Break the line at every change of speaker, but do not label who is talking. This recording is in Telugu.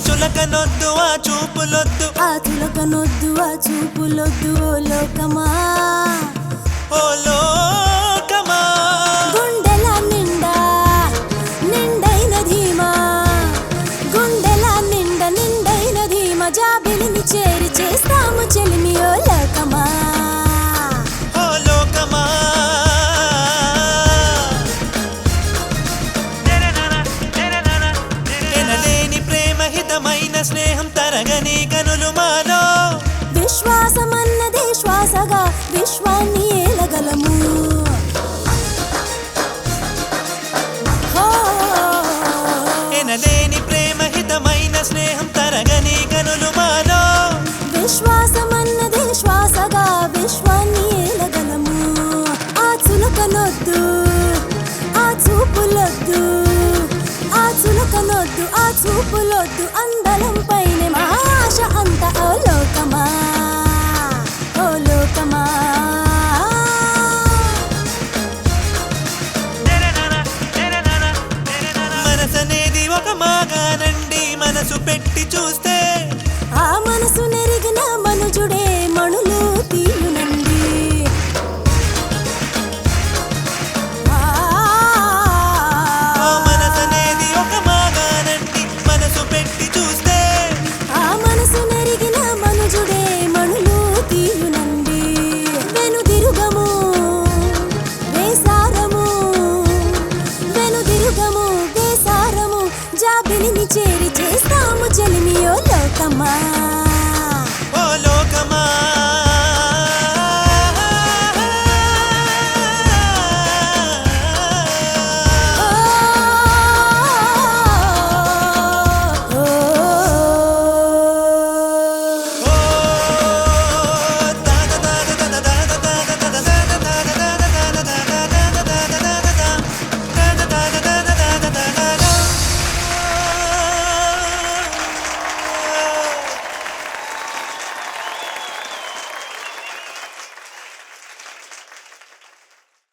చులకనొద్దు ఆ చూపులొద్దు
ఆ చులకనొద్దు ఆ చూపులొద్దు ఓ లోకమా
ఓ లోకమా
గుండెల నిండా నిండైన ధీమా గుండెల నిండా నిండైన ధీమా జాబిలిని చేరి చేస్తాము చెలిమి ఓ లోకమా
ఓ లోకమా ఎనలేని ప్రేమ హితమైన స్నేహం తరగని కనులు మాలో
విశ్వాసమన్నదే శ్వాసగా విశ్వాన్ని ఏలగలము
ఎనలేని ప్రేమ హితమైన స్నేహం తరగని కనులు మాలో
విశ్వాసమన్నదే శ్వాసగా విశ్వాన్ని ఏలగలము ఆ చులకనొద్దు ఆ చూపులొద్దు ఆ చులకనొద్దు ఆ చూపులొద్దు అందలం పైన మా ఆశ అంత ఓ లోకమా ఓ లోకమా
మనసనేది ఒక మాగానండి మనసు పెట్టి చూస్తే
ఆ మనసు నెరిగిన మనుజుడే మణులు తీయునండి
ఆ మనసనేది ఒక మాగానండి మనసు పెట్టి చూస్తే
ఆ మనసు నెరిగిన మనుజుడే మణులు తీయునండి వెనుదిరుగము వేసారము వెనుదిరుగము వేసారము జాబిలిని చేరి చేస్తాము చెలిమి ఓ లోకమా